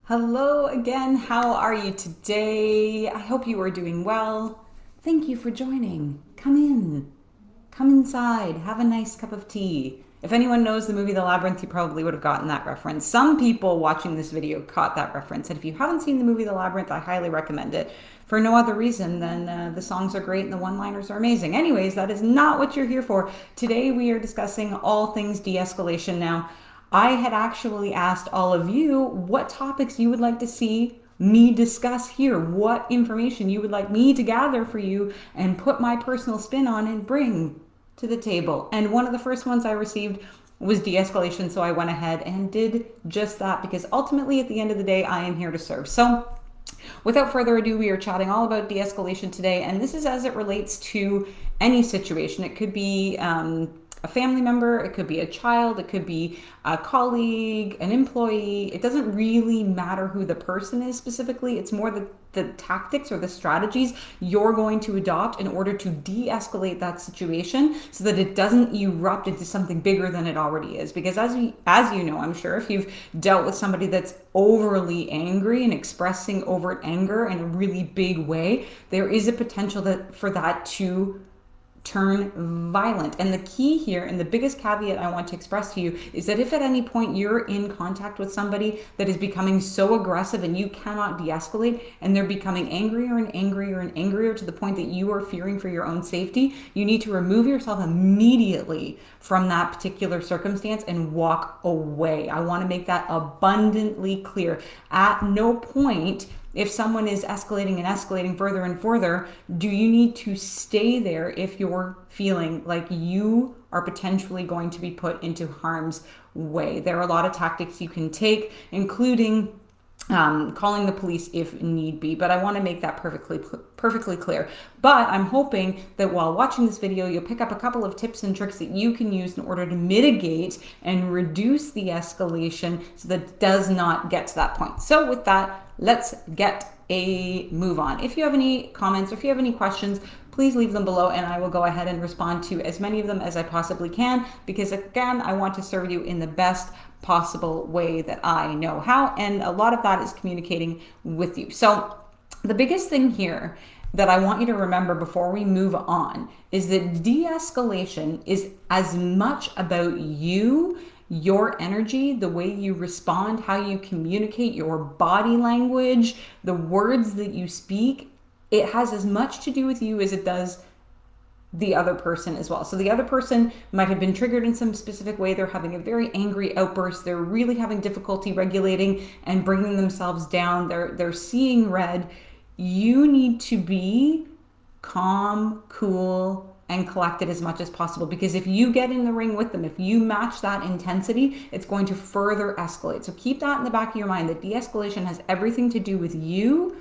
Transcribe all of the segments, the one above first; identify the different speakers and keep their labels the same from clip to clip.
Speaker 1: Hello again. How are you today? I hope you are doing well. Thank you for joining. Come in. Come inside. Have a nice cup of tea. If anyone knows the movie The Labyrinth, you probably would have gotten that reference. Some people watching this video caught that reference. And if you haven't seen the movie The Labyrinth, I highly recommend it for no other reason than the songs are great and the one-liners are amazing. Anyways, that is not what you're here for. Today we are discussing all things de-escalation. Now, I had actually asked all of you what topics you would like to see me discuss here, what information you would like me to gather for you and put my personal spin on and bring to the table. And one of the first ones I received was de-escalation, so I went ahead and did just that because ultimately at the end of the day, I am here to serve. So without further ado, we are chatting all about de-escalation today, and this is as it relates to any situation. It could be a family member, it could be a child, it could be a colleague, an employee. It doesn't really matter who the person is specifically. It's more the tactics or the strategies you're going to adopt in order to de-escalate that situation so that it doesn't erupt into something bigger than it already is. Because as you know, I'm sure if you've dealt with somebody that's overly angry and expressing overt anger in a really big way, there is a potential for that to turn violent. And the key here, and the biggest caveat I want to express to you, is that if at any point you're in contact with somebody that is becoming so aggressive and you cannot de-escalate, and they're becoming angrier and angrier and angrier to the point that you are fearing for your own safety, you need to remove yourself immediately from that particular circumstance and walk away. I want to make that abundantly clear. At no point, if someone is escalating and escalating further and further, do you need to stay there if you're feeling like you are potentially going to be put into harm's way? There are a lot of tactics you can take, including calling the police if need be, but I want to make that perfectly clear. But I'm hoping that while watching this video, you'll pick up a couple of tips and tricks that you can use in order to mitigate and reduce the escalation so that it does not get to that point. So with that, let's get a move on. If you have any comments or if you have any questions, please leave them below and I will go ahead and respond to as many of them as I possibly can, because again, I want to serve you in the best possible way that I know how, and a lot of that is communicating with you. So the biggest thing here that I want you to remember before we move on is that de-escalation is as much about you, your energy, the way you respond, how you communicate, your body language, the words that you speak. It has as much to do with you as it does the other person as well. So the other person might have been triggered in some specific way. They're having a very angry outburst. They're really having difficulty regulating and bringing themselves down. They're seeing red. You need to be calm, cool, and collected as much as possible, because if you get in the ring with them, if you match that intensity, it's going to further escalate. So keep that in the back of your mind, that de-escalation has everything to do with you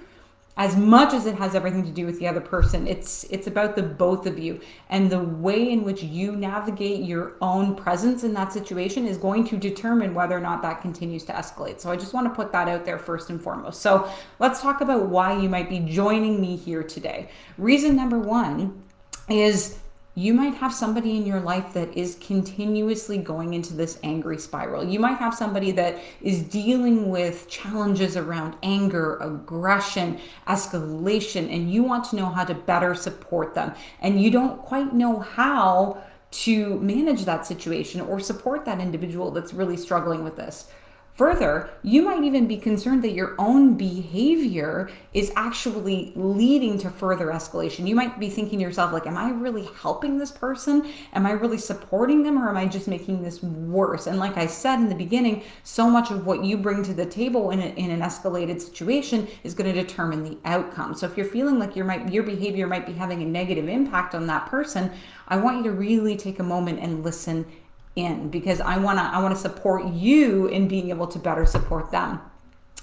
Speaker 1: as much as it has everything to do with the other person. It's about the both of you, and the way in which you navigate your own presence in that situation is going to determine whether or not that continues to escalate. So I just want to put that out there first and foremost. So let's talk about why you might be joining me here today. Reason number one is you might have somebody in your life that is continuously going into this angry spiral. You might have somebody that is dealing with challenges around anger, aggression, escalation, and you want to know how to better support them. And you don't quite know how to manage that situation or support that individual that's really struggling with this. Further, you might even be concerned that your own behavior is actually leading to further escalation. You might be thinking to yourself, like, am I really helping this person? Am I really supporting them, or am I just making this worse? And like I said in the beginning, so much of what you bring to the table in an escalated situation is going to determine the outcome. So if you're feeling like your behavior might be having a negative impact on that person, I want you to really take a moment and listen in, because I want to support you in being able to better support them.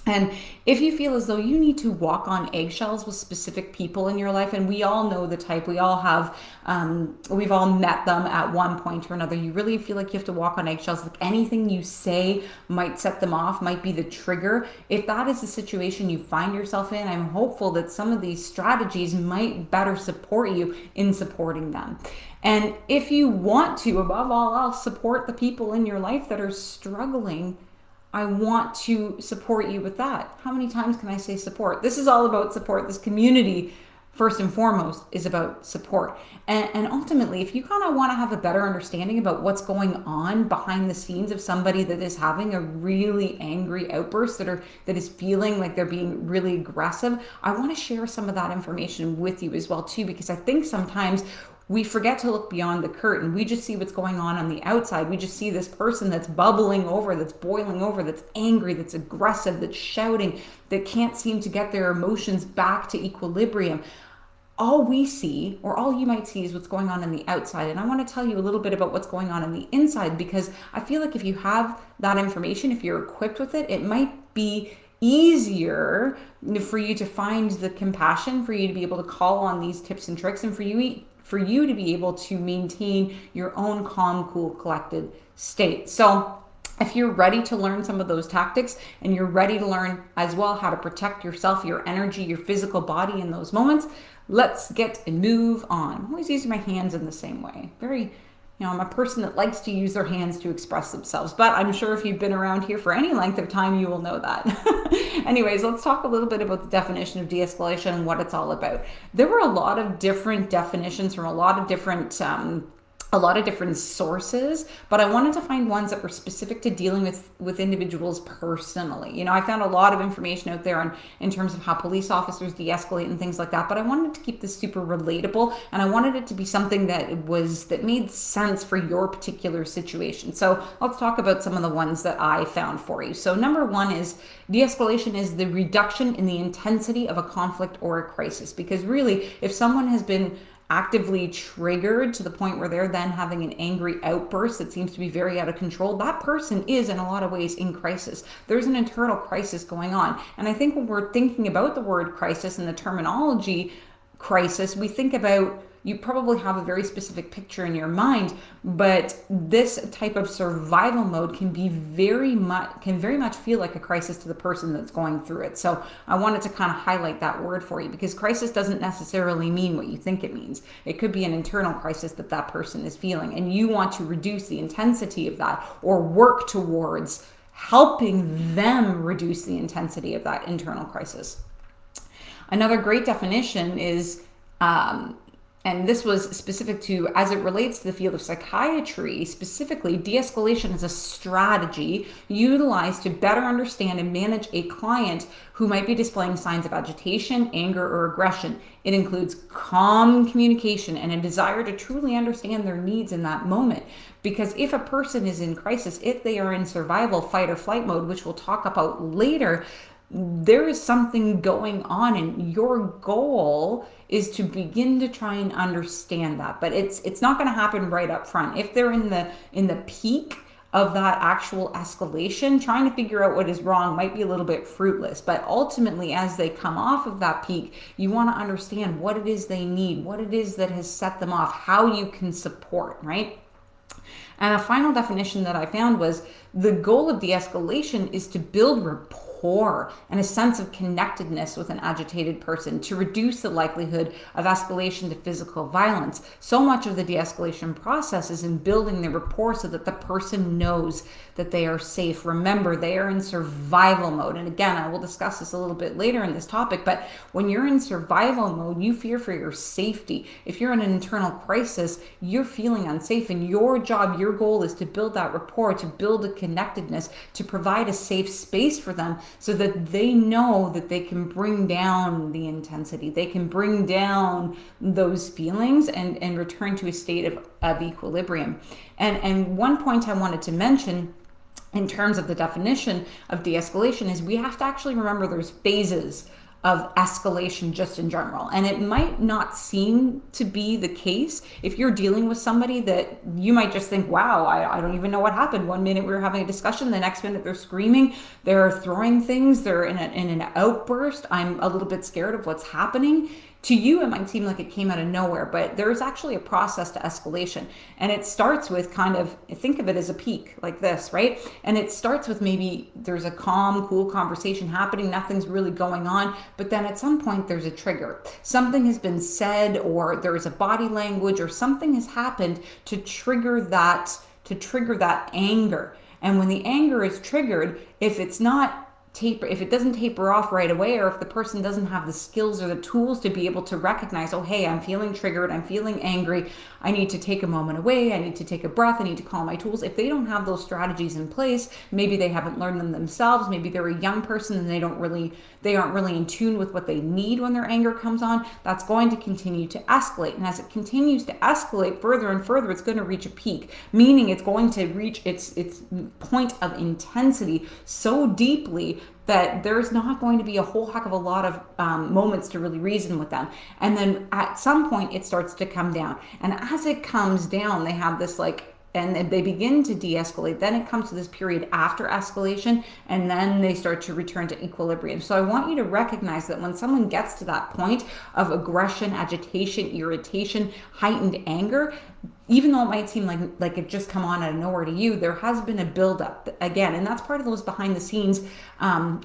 Speaker 1: And if you feel as though you need to walk on eggshells with specific people in your life, and we all know the type, we all have, we've all met them at one point or another. You really feel like you have to walk on eggshells, like anything you say might set them off, might be the trigger. If that is the situation you find yourself in, I'm hopeful that some of these strategies might better support you in supporting them. And if you want to, above all else, support the people in your life that are struggling, I want to support you with that. How many times can I say support? This is all about support. This community, first and foremost, is about support. And ultimately, if you kind of want to have a better understanding about what's going on behind the scenes of somebody that is having a really angry outburst, that is feeling like they're being really aggressive, I want to share some of that information with you as well too, because I think sometimes we forget to look beyond the curtain. We just see what's going on the outside. We just see this person that's bubbling over, that's boiling over, that's angry, that's aggressive, that's shouting, that can't seem to get their emotions back to equilibrium. All we see, or all you might see, is what's going on the outside. And I want to tell you a little bit about what's going on the inside, because I feel like if you have that information, if you're equipped with it, it might be easier for you to find the compassion, for you to be able to call on these tips and tricks, and for you to be able to maintain your own calm, cool, collected state. So if you're ready to learn some of those tactics, and you're ready to learn as well how to protect yourself, your energy, your physical body in those moments, let's get and move on. I'm always using my hands in the same way. I'm a person that likes to use their hands to express themselves, but I'm sure if you've been around here for any length of time, you will know that. Anyways, let's talk a little bit about the definition of de-escalation and what it's all about. There were a lot of different definitions from a lot of different sources, but I wanted to find ones that were specific to dealing with individuals personally. I found a lot of information out there in terms of how police officers de-escalate and things like that, but I wanted to keep this super relatable, and I wanted it to be something that made sense for your particular situation. So let's talk about some of the ones that I found for you. So number one is de-escalation is the reduction in the intensity of a conflict or a crisis, because really, if someone has been actively triggered to the point where they're then having an angry outburst that seems to be very out of control, that person is in a lot of ways in crisis. There's an internal crisis going on. And I think when we're thinking about the word crisis and the terminology crisis, we think about, you probably have a very specific picture in your mind, but this type of survival mode can very much feel like a crisis to the person that's going through it. So I wanted to kind of highlight that word for you, because crisis doesn't necessarily mean what you think it means. It could be an internal crisis that person is feeling, and you want to reduce the intensity of that, or work towards helping them reduce the intensity of that internal crisis. Another great definition is, and this was specific to, as it relates to the field of psychiatry, specifically, de-escalation is a strategy utilized to better understand and manage a client who might be displaying signs of agitation, anger, or aggression. It includes calm communication and a desire to truly understand their needs in that moment. Because if a person is in crisis, if they are in survival, fight, or flight mode, which we'll talk about later, there is something going on, and your goal is to begin to try and understand that. But it's not going to happen right up front. If they're in the peak of that actual escalation, trying to figure out what is wrong might be a little bit fruitless. But ultimately, as they come off of that peak, you want to understand what it is they need, what it is that has set them off, how you can support, right? And a final definition that I found was, the goal of de-escalation is to build rapport and a sense of connectedness with an agitated person, to reduce the likelihood of escalation to physical violence. So much of the de-escalation process is in building the rapport so that the person knows that they are safe. Remember, they are in survival mode. And again, I will discuss this a little bit later in this topic, but when you're in survival mode, you fear for your safety. If you're in an internal crisis, you're feeling unsafe, and your job, your goal is to build that rapport, to build a connectedness, to provide a safe space for them so that they know that they can bring down the intensity, they can bring down those feelings and return to a state of equilibrium. And one point I wanted to mention in terms of the definition of de-escalation is, we have to actually remember there's phases of escalation just in general. And it might not seem to be the case if you're dealing with somebody that you might just think, wow, I don't even know what happened. One minute we were having a discussion, the next minute they're screaming, they're throwing things, they're in an outburst. I'm a little bit scared of what's happening. To you, it might seem like it came out of nowhere, but there's actually a process to escalation. And it starts with kind of, think of it as a peak like this, right? And it starts with, maybe there's a calm, cool conversation happening, nothing's really going on, but then at some point there's a trigger. Something has been said, or there's a body language, or something has happened to trigger that anger. And when the anger is triggered, if it doesn't taper off right away, or if the person doesn't have the skills or the tools to be able to recognize, oh, hey, I'm feeling triggered, I'm feeling angry, I need to take a moment away, I need to take a breath, I need to call my tools. If they don't have those strategies in place, maybe they haven't learned them themselves, maybe they're a young person and they aren't really in tune with what they need when their anger comes on, that's going to continue to escalate. And as it continues to escalate further and further, it's going to reach a peak, meaning it's going to reach its point of intensity so deeply that there's not going to be a whole heck of a lot of moments to really reason with them. And then at some point it starts to come down. And as it comes down, they have this and they begin to de-escalate. Then it comes to this period after escalation, and then they start to return to equilibrium. So I want you to recognize that when someone gets to that point of aggression, agitation, irritation, heightened anger, even though it might seem like it just come on out of nowhere to you, there has been a buildup again. And that's part of those behind the scenes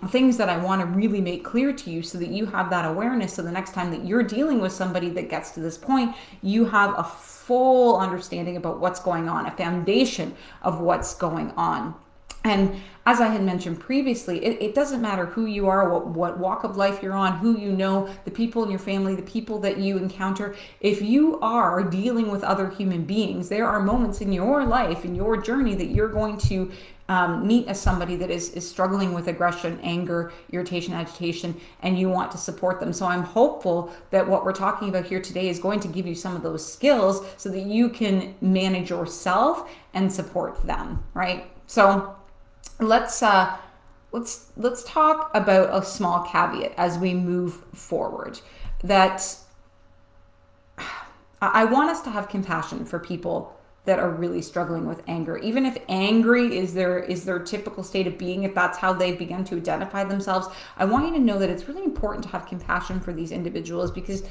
Speaker 1: things that I want to really make clear to you so that you have that awareness. So the next time that you're dealing with somebody that gets to this point, you have a full understanding about what's going on, a foundation of what's going on. And as I had mentioned previously, it doesn't matter who you are, what walk of life you're on, who you know, the people in your family, the people that you encounter. If you are dealing with other human beings, there are moments in your life, in your journey, that you're going to meet as somebody that is struggling with aggression, anger, irritation, agitation, and you want to support them. So I'm hopeful that what we're talking about here today is going to give you some of those skills so that you can manage yourself and support them, right? So let's talk about a small caveat as we move forward. That I want us to have compassion for people that are really struggling with anger. Even if angry is their typical state of being, if that's how they've begun to identify themselves, I want you to know that it's really important to have compassion for these individuals, because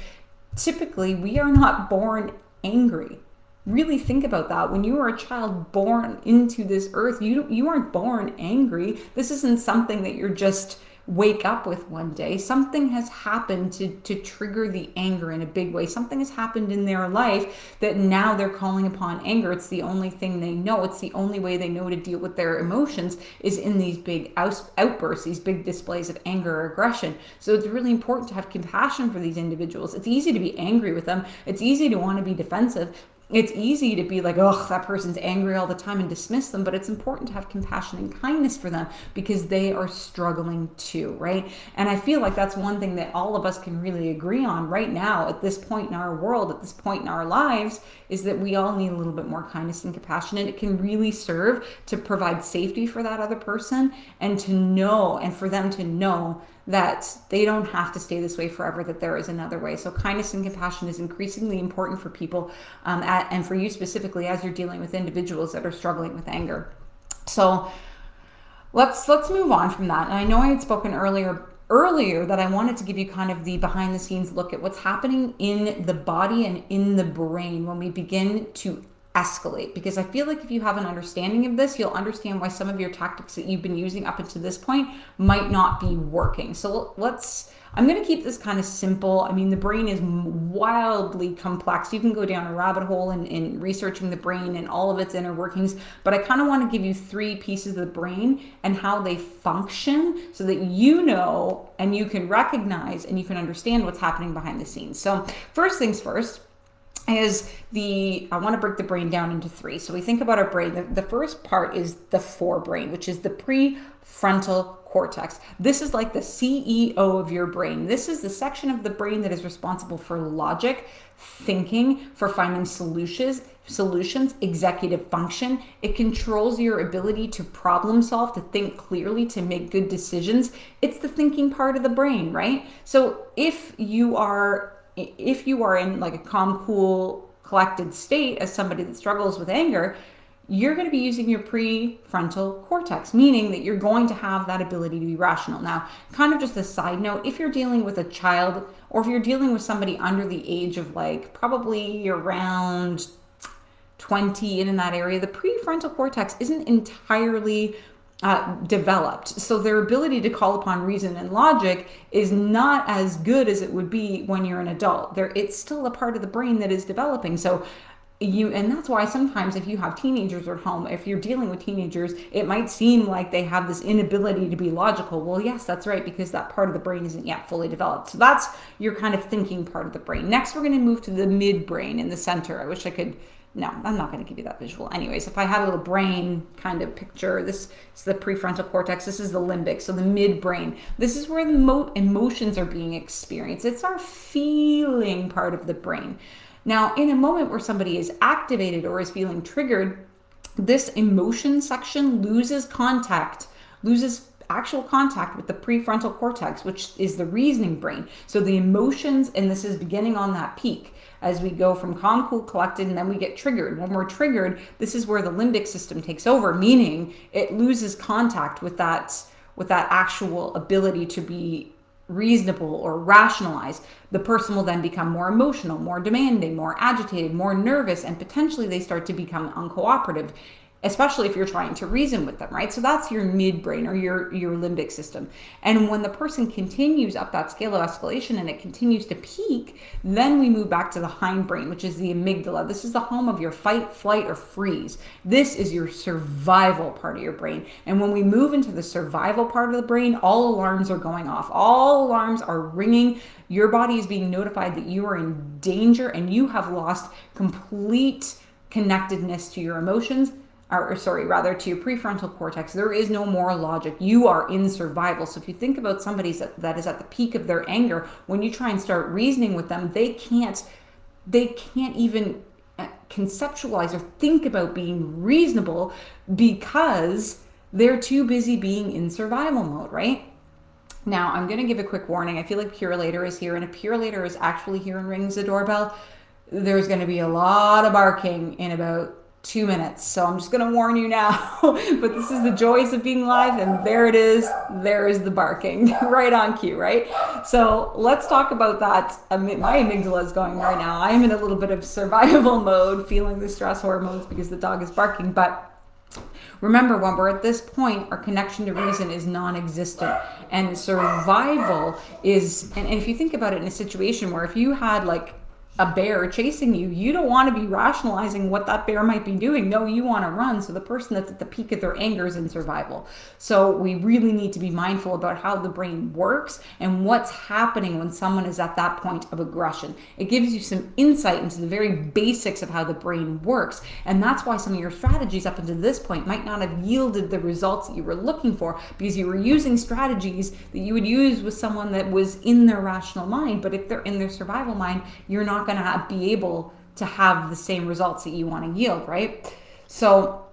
Speaker 1: typically we are not born angry. Really think about that. When you were a child born into this earth, you aren't born angry. This isn't something that you're just wake up with one day. Something has happened to trigger the anger in a big way. Something has happened in their life that now they're calling upon anger. It's the only thing they know. It's the only way they know to deal with their emotions is in these big outbursts, these big displays of anger or aggression. So it's really important to have compassion for these individuals. It's easy to be angry with them. It's easy to want to be defensive. It's easy to be like, oh, that person's angry all the time and dismiss them, but it's important to have compassion and kindness for them because they are struggling too, right? And I feel like that's one thing that all of us can really agree on right now at this point in our world, at this point in our lives, is that we all need a little bit more kindness and compassion, and it can really serve to provide safety for that other person and to know, and for them to know that they don't have to stay this way forever, that there is another way. So kindness and compassion is increasingly important for people and for you specifically as you're dealing with individuals that are struggling with anger. So let's move on from that. And I know I had spoken earlier that I wanted to give you kind of the behind the scenes look at what's happening in the body and in the brain when we begin to escalate, because I feel like if you have an understanding of this, you'll understand why some of your tactics that you've been using up until this point might not be working. So I'm going to keep this kind of simple. I mean, the brain is wildly complex. You can go down a rabbit hole in researching the brain and all of its inner workings, but I kind of want to give you 3 pieces of the brain and how they function so that you know and you can recognize and you can understand what's happening behind the scenes. So first things first, I want to break the brain down into 3. So we think about our brain. The first part is the forebrain, which is the prefrontal cortex. This is like the CEO of your brain. This is the section of the brain that is responsible for logic, thinking, for finding solutions, executive function. It controls your ability to problem solve, to think clearly, to make good decisions. It's the thinking part of the brain, right? So if you are in like a calm, cool, collected state as somebody that struggles with anger, you're going to be using your prefrontal cortex, meaning that you're going to have that ability to be rational. Now, kind of just a side note, if you're dealing with a child or if you're dealing with somebody under the age of like probably around 20 and in that area, the prefrontal cortex isn't entirely developed. So their ability to call upon reason and logic is not as good as it would be when you're an adult. It's still a part of the brain that is developing. So And that's why sometimes if you have teenagers at home, if you're dealing with teenagers, it might seem like they have this inability to be logical. Well, yes, that's right, because that part of the brain isn't yet fully developed. So that's your kind of thinking part of the brain. Next, we're going to move to the midbrain in the center. I wish I could. No, I'm not going to give you that visual. Anyways, if I had a little brain kind of picture, this is the prefrontal cortex. This is the limbic, so the midbrain. This is where the emotions are being experienced. It's our feeling part of the brain. Now, in a moment where somebody is activated or is feeling triggered, this emotion section loses actual contact with the prefrontal cortex, which is the reasoning brain. So the emotions, and this is beginning on that peak as we go from calm, cool, collected, and then we get triggered. When we're triggered, this is where the limbic system takes over, meaning it loses contact with that actual ability to be reasonable or rationalized. The person will then become more emotional, more demanding, more agitated, more nervous, and potentially they start to become uncooperative, especially if you're trying to reason with them, right? So that's your midbrain or your limbic system. And when the person continues up that scale of escalation and it continues to peak, then we move back to the hindbrain, which is the amygdala. This is the home of your fight, flight, or freeze. This is your survival part of your brain. And when we move into the survival part of the brain, all alarms are going off. All alarms are ringing. Your body is being notified that you are in danger and you have lost complete connectedness to your emotions, or to your prefrontal cortex. There is no more logic. You are in survival. So if you think about somebody that is at the peak of their anger, when you try and start reasoning with them, they can't even conceptualize or think about being reasonable because they're too busy being in survival mode, right? Now, I'm going to give a quick warning. I feel like Purelator is here, and if Purelator is actually here and rings the doorbell, there's going to be a lot of barking in about 2 minutes. So I'm just going to warn you now, but this is the joys of being live, and there it is. There is the barking right on cue, right? So let's talk about that. My amygdala is going right now. I am in a little bit of survival mode, feeling the stress hormones because the dog is barking. But remember, when we're at this point, our connection to reason is non-existent, and survival is, and if you think about it in a situation where if you had like a bear chasing you, you don't want to be rationalizing what that bear might be doing. No, you want to run. So the person that's at the peak of their anger is in survival. So we really need to be mindful about how the brain works and what's happening when someone is at that point of aggression. It gives you some insight into the very basics of how the brain works. And that's why some of your strategies up until this point might not have yielded the results that you were looking for, because you were using strategies that you would use with someone that was in their rational mind. But if they're in their survival mind, you're not going to be able to have the same results that you want to yield, right? So,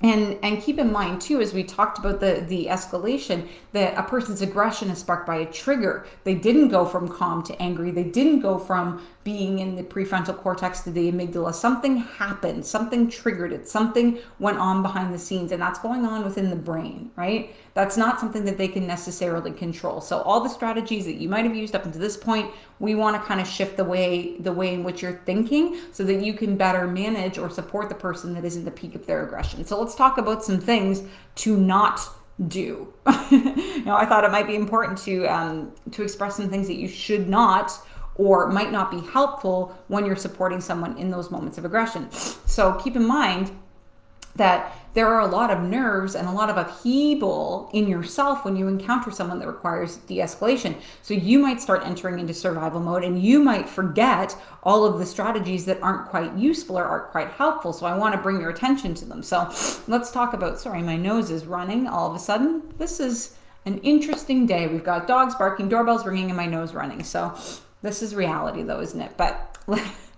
Speaker 1: and keep in mind too, as we talked about the escalation, that a person's aggression is sparked by a trigger. They didn't go from calm to angry. They didn't go from being in the prefrontal cortex to the amygdala. Something happened, something triggered it, something went on behind the scenes, and that's going on within the brain, right? That's not something that they can necessarily control. So all the strategies that you might have used up until this point, we want to kind of shift the way in which you're thinking so that you can better manage or support the person that is in the peak of their aggression. So let's talk about some things to not do. I thought it might be important to express some things that you should not or might not be helpful when you're supporting someone in those moments of aggression. So keep in mind that there are a lot of nerves and a lot of upheaval in yourself when you encounter someone that requires de-escalation. So you might start entering into survival mode, and you might forget all of the strategies that aren't quite useful or aren't quite helpful. So I want to bring your attention to them. So let's talk about, sorry, my nose is running all of a sudden. This is an interesting day. We've got dogs barking, doorbells ringing, and my nose running. So this is reality though, isn't it? But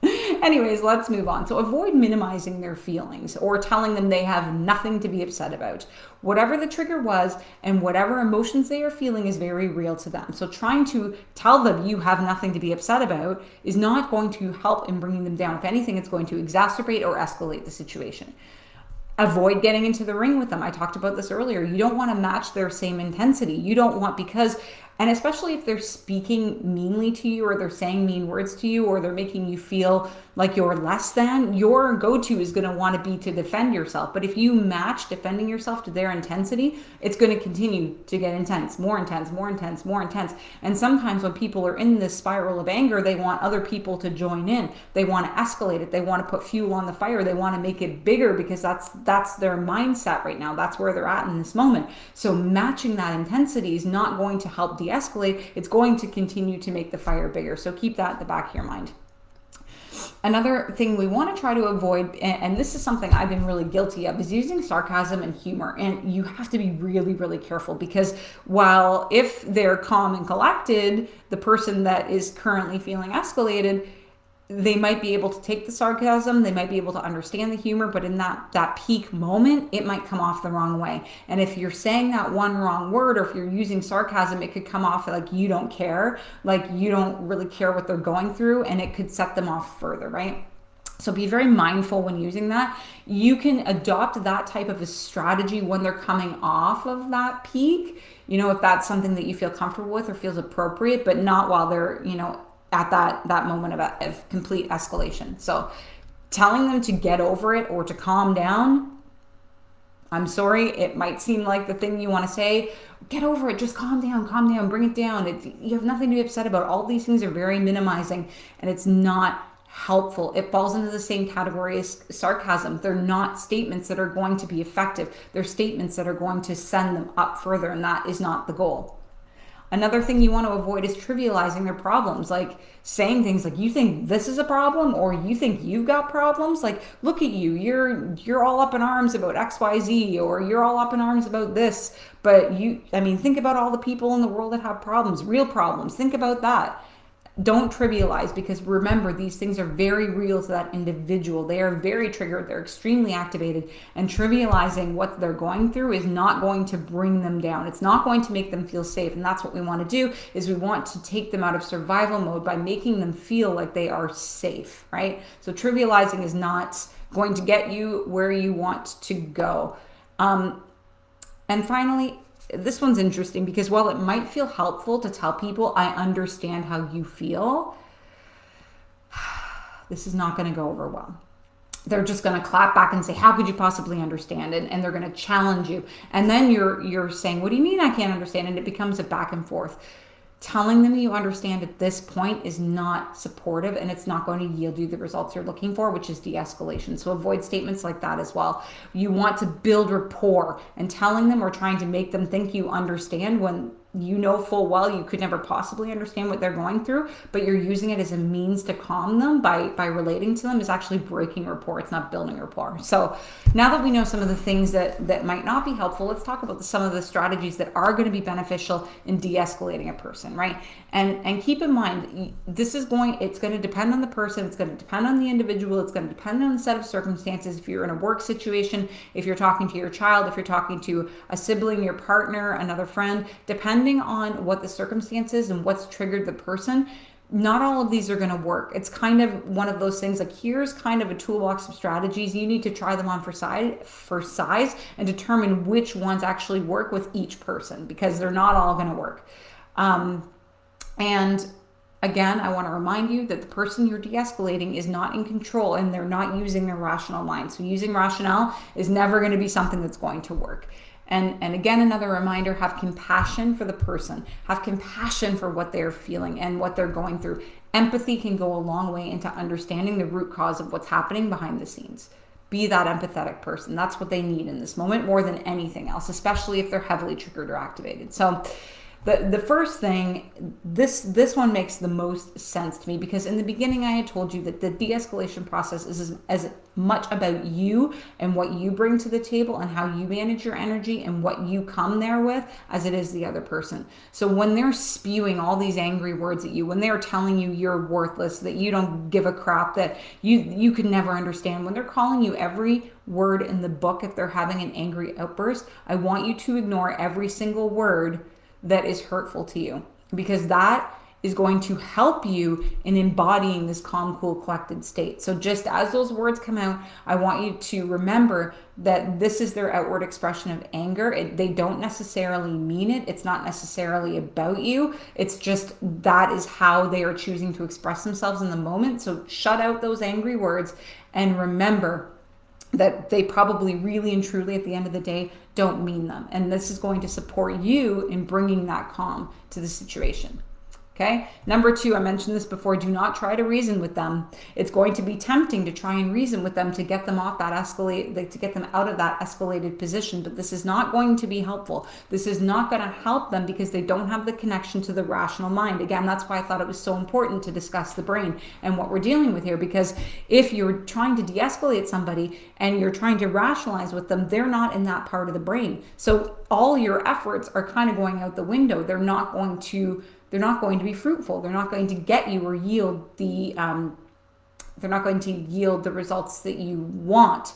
Speaker 1: anyways, let's move on. So avoid minimizing their feelings or telling them they have nothing to be upset about. Whatever the trigger was and whatever emotions they are feeling is very real to them. So trying to tell them you have nothing to be upset about is not going to help in bringing them down. If anything, it's going to exacerbate or escalate the situation. Avoid getting into the ring with them. I talked about this earlier. You don't want to match their same intensity. You don't want, because And especially if they're speaking meanly to you, or they're saying mean words to you, or they're making you feel like you're less than, your go-to is going to want to be to defend yourself. But if you match defending yourself to their intensity, it's going to continue to get intense, more intense, more intense, more intense. And sometimes when people are in this spiral of anger, they want other people to join in. They want to escalate it. They want to put fuel on the fire. They want to make it bigger, because that's their mindset right now. That's where they're at in this moment. So matching that intensity is not going to help de-escalate. It's going to continue to make the fire bigger. So keep that at the back of your mind. Another thing we want to try to avoid, and this is something I've been really guilty of, is using sarcasm and humor. And you have to be really, really careful, because while if they're calm and collected, the person that is currently feeling escalated, they might be able to take the sarcasm, they might be able to understand the humor, but in that peak moment, it might come off the wrong way. And if you're saying that one wrong word, or if you're using sarcasm, it could come off like you don't care, like you don't really care what they're going through, and it could set them off further, right? So be very mindful when using that. You can adopt that type of a strategy when they're coming off of that peak, if that's something that you feel comfortable with or feels appropriate, but not while they're, at that moment of complete escalation. So telling them to get over it or to calm down, I'm sorry, it might seem like the thing you want to say. Get over it, just calm down, bring it down. You have nothing to be upset about. All these things are very minimizing, and it's not helpful. It falls into the same category as sarcasm. They're not statements that are going to be effective. They're statements that are going to send them up further, and that is not the goal. Another thing you want to avoid is trivializing their problems, like saying things like, you think this is a problem, or you think you've got problems. Like, look at you, you're all up in arms about XYZ, or you're all up in arms about this. But think about all the people in the world that have problems, real problems. Think about that. Don't trivialize, because remember, these things are very real to that individual. They are very triggered. They're extremely activated, and trivializing what they're going through is not going to bring them down. It's not going to make them feel safe. And that's what we want to do, is we want to take them out of survival mode by making them feel like they are safe, right? So trivializing is not going to get you where you want to go. And finally, this one's interesting, because while it might feel helpful to tell people, I understand how you feel, this is not going to go over well. They're just going to clap back and say, how could you possibly understand it? And they're going to challenge you. And then you're saying, what do you mean I can't understand? And it becomes a back and forth. Telling them you understand at this point is not supportive, and it's not going to yield you the results you're looking for, which is de-escalation. So avoid statements like that as well. You want to build rapport, and telling them or trying to make them think you understand when you know full well you could never possibly understand what they're going through, but you're using it as a means to calm them by relating to them, is actually breaking rapport. It's not building rapport. So now that we know some of the things that might not be helpful, let's talk about some of the strategies that are going to be beneficial in de-escalating a person, right? And keep in mind, it's going to depend on the person. It's going to depend on the individual. It's going to depend on the set of circumstances. If you're in a work situation, if you're talking to your child, if you're talking to a sibling, your partner, another friend, depending on what the circumstances and what's triggered the person, not all of these are going to work. It's kind of one of those things, like, here's kind of a toolbox of strategies. You need to try them on for size and determine which ones actually work with each person, because they're not all going to work. And again, I want to remind you that the person you're de-escalating is not in control, and they're not using their rational mind. So using rationale is never going to be something that's going to work. And again, another reminder, have compassion for the person. Have compassion for what they're feeling and what they're going through. Empathy can go a long way into understanding the root cause of what's happening behind the scenes. Be that empathetic person. That's what they need in this moment more than anything else, especially if they're heavily triggered or activated. So the first thing, this one makes the most sense to me, because in the beginning I had told you that the de-escalation process is as much about you and what you bring to the table and how you manage your energy and what you come there with as it is the other person. So when they're spewing all these angry words at you, when they're telling you you're worthless, that you don't give a crap, that you could never understand, when they're calling you every word in the book, if they're having an angry outburst, I want you to ignore every single word that is hurtful to you, because that is going to help you in embodying this calm, cool, collected state. So just as those words come out, I want you to remember that this is their outward expression of anger. They don't necessarily mean it. It's not necessarily about you. It's just that is how they are choosing to express themselves in the moment. So shut out those angry words and remember that they probably really and truly at the end of the day don't mean them. And this is going to support you in bringing that calm to the situation. Okay. Number 2, I mentioned this before, do not try to reason with them. It's going to be tempting to try and reason with them to get them off that to get them out of that escalated position. But this is not going to be helpful. This is not going to help them because they don't have the connection to the rational mind. Again, that's why I thought it was so important to discuss the brain and what we're dealing with here, because if you're trying to de-escalate somebody and you're trying to rationalize with them, they're not in that part of the brain. So all your efforts are kind of going out the window. They're not going to be fruitful. They're not going to get you or yield the they're not going to yield the results that you want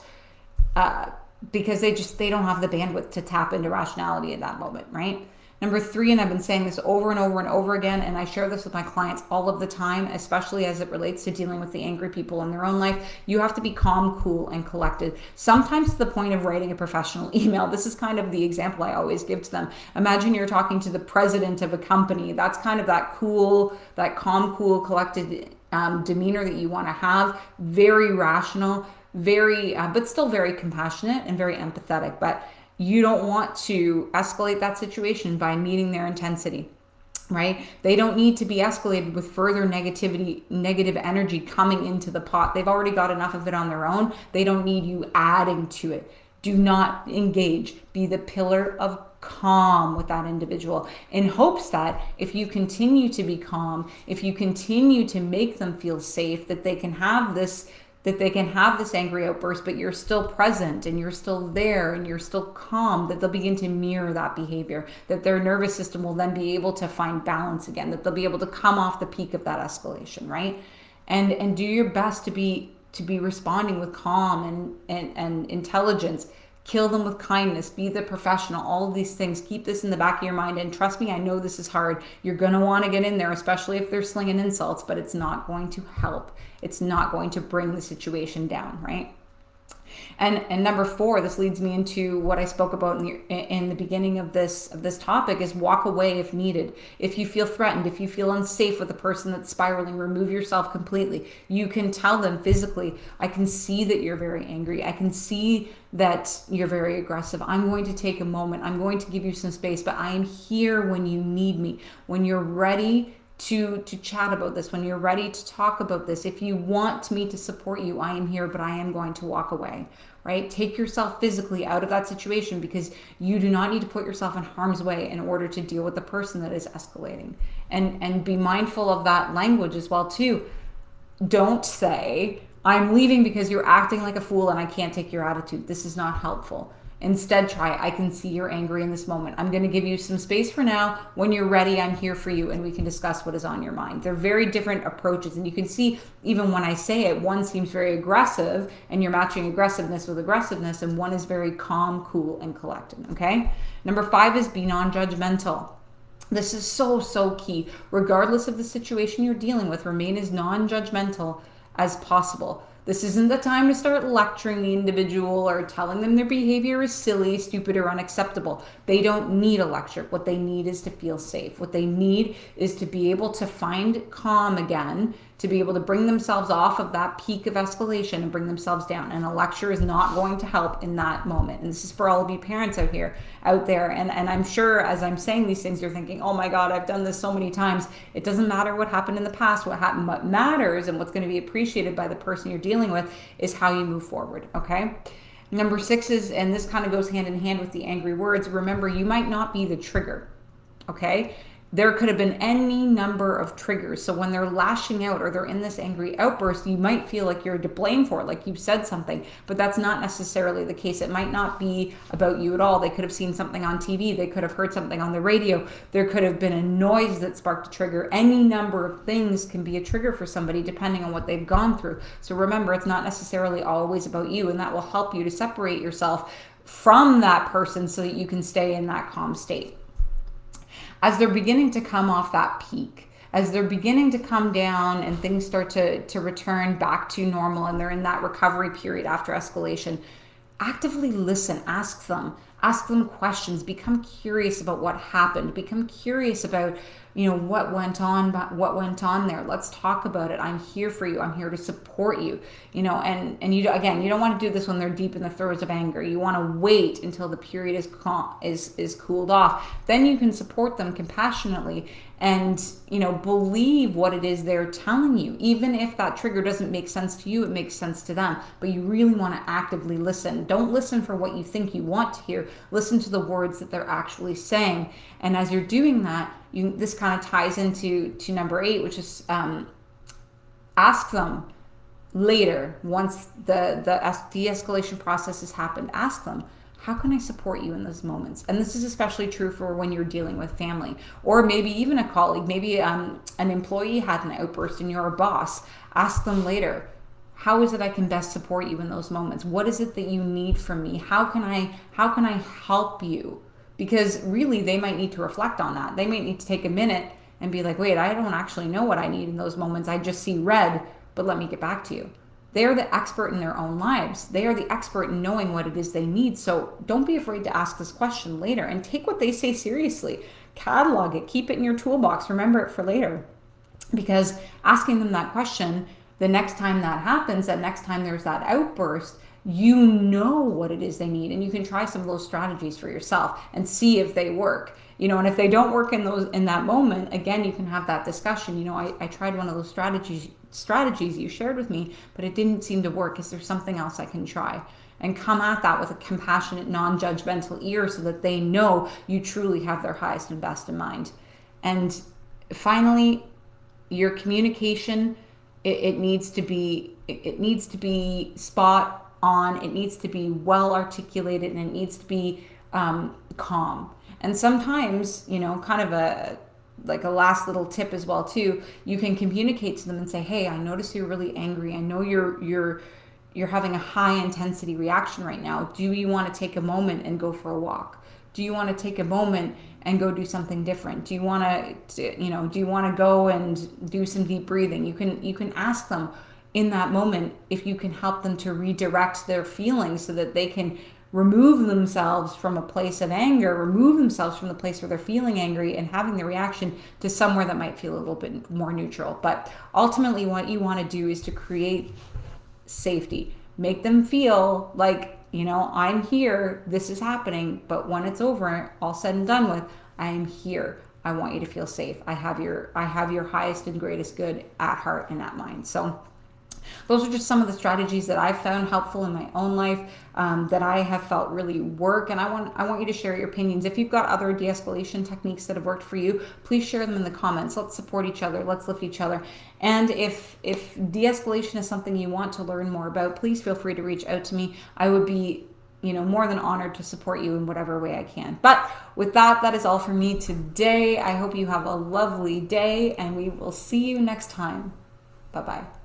Speaker 1: because they don't have the bandwidth to tap into rationality at that moment, right? Number 3, and I've been saying this over and over and over again, and I share this with my clients all of the time, especially as it relates to dealing with the angry people in their own life. You have to be calm, cool, and collected, sometimes to the point of writing a professional email. This is kind of the example I always give to them. Imagine you're talking to the president of a company. That's kind of that calm, cool, collected demeanor that you want to have. Very rational, but still very compassionate and very empathetic. But you don't want to escalate that situation by meeting their intensity, right? They don't need to be escalated with further negative energy coming into the pot. They've already got enough of it on their own. They don't need you adding to it. Do not engage. Be the pillar of calm with that individual in hopes that if you continue to be calm, if you continue to make them feel safe, that they can have this angry outburst, but you're still present and you're still there and you're still calm, that they'll begin to mirror that behavior, that their nervous system will then be able to find balance again, that they'll be able to come off the peak of that escalation, right? And do your best to be responding with calm and intelligence. Kill them with kindness, be the professional, all of these things. Keep this in the back of your mind. And trust me, I know this is hard. You're going to want to get in there, especially if they're slinging insults, but it's not going to help. It's not going to bring the situation down, right? And number 4, this leads me into what I spoke about in the beginning of this topic, is walk away if needed. If you feel threatened, if you feel unsafe with a person that's spiraling, remove yourself completely. You can tell them physically, I can see that you're very angry. I can see that you're very aggressive. I'm going to take a moment. I'm going to give you some space, but I am here when you need me. When you're ready to chat about this, when you're ready to talk about this, if you want me to support you, I am here, but I am going to walk away, right? Take yourself physically out of that situation, because you do not need to put yourself in harm's way in order to deal with the person that is escalating. And be mindful of that language as well too. Don't say, I'm leaving because you're acting like a fool and I can't take your attitude. This is not helpful. Instead, try, I can see you're angry in this moment. I'm going to give you some space for now. When you're ready, I'm here for you and we can discuss what is on your mind. They're very different approaches. And you can see, even when I say it, one seems very aggressive and you're matching aggressiveness with aggressiveness, and one is very calm, cool, and collected. Okay. Number 5 is be non-judgmental. This is so key. Regardless of the situation you're dealing with, remain as non-judgmental as possible. This isn't the time to start lecturing the individual or telling them their behavior is silly, stupid, or unacceptable. They don't need a lecture. What they need is to feel safe. What they need is to be able to find calm again, to be able to bring themselves off of that peak of escalation and bring themselves down. And a lecture is not going to help in that moment. And this is for all of you parents out there. And I'm sure as I'm saying these things, you're thinking, oh my God, I've done this so many times. It doesn't matter what happened in the past. What matters and what's going to be appreciated by the person you're dealing with is how you move forward. Okay. Number 6 is, and this kind of goes hand in hand with the angry words. Remember, you might not be the trigger. Okay. There could have been any number of triggers. So when they're lashing out or they're in this angry outburst, you might feel like you're to blame for it, like you've said something, but that's not necessarily the case. It might not be about you at all. They could have seen something on TV. They could have heard something on the radio. There could have been a noise that sparked a trigger. Any number of things can be a trigger for somebody depending on what they've gone through. So remember, it's not necessarily always about you, and that will help you to separate yourself from that person so that you can stay in that calm state. As they're beginning to come off that peak, as they're beginning to come down and things start to return back to normal and they're in that recovery period after escalation, actively listen, ask them questions, become curious about what happened, become curious about, what went on there. Let's talk about it. I'm here for you. I'm here to support you, and you don't want to do this when they're deep in the throes of anger. You want to wait until the period is cooled off. Then you can support them compassionately and, believe what it is they're telling you. Even if that trigger doesn't make sense to you, it makes sense to them. But you really want to actively listen. Don't listen for what you think you want to hear. Listen to the words that they're actually saying. And as you're doing that, this kind of ties into number 8, which is ask them later, once the de-escalation process has happened. Ask them, how can I support you in those moments? And this is especially true for when you're dealing with family, or maybe even a colleague. Maybe an employee had an outburst and you're a boss. Ask them later, how is it I can best support you in those moments? What is it that you need from me? How can I help you? Because really, they might need to reflect on that. They might need to take a minute and be like, wait, I don't actually know what I need in those moments. I just see red, but let me get back to you. They are the expert in their own lives. They are the expert in knowing what it is they need. So don't be afraid to ask this question later and take what they say seriously. Catalog it, keep it in your toolbox, remember it for later. Because asking them that question, the next time that happens, that next time there's that outburst, you know what it is they need, and you can try some of those strategies for yourself and see if they work. And if they don't work in that moment, again, you can have that discussion. I tried one of those strategies you shared with me, but it didn't seem to work. Is there something else I can try? And come at that with a compassionate, non-judgmental ear so that they know you truly have their highest and best in mind. And finally, your communication, it needs to be spot on. It needs to be well articulated, and it needs to be calm. And sometimes, kind of a last little tip as well too, you can communicate to them and say, hey, I notice you're really angry. I know you're having a high intensity reaction right now. Do you want to take a moment and go for a walk? Do you want to take a moment and go do something different? Do you want to go and do some deep breathing? You can ask them in that moment if you can help them to redirect their feelings so that they can remove themselves from a place of anger, remove themselves from the place where they're feeling angry and having the reaction to somewhere that might feel a little bit more neutral. But ultimately, what you want to do is to create safety. Make them feel like, I'm here, this is happening, but when it's over, all said and done with, I am here. I want you to feel safe. I have your highest and greatest good at heart and at mind. So those are just some of the strategies that I've found helpful in my own life, that I have felt really work. And I want you to share your opinions. If you've got other de-escalation techniques that have worked for you, please share them in the comments. Let's support each other. Let's lift each other. And if de-escalation is something you want to learn more about, please feel free to reach out to me. I would be more than honored to support you in whatever way I can. But with that is all for me today. I hope you have a lovely day, and we will see you next time. Bye-bye.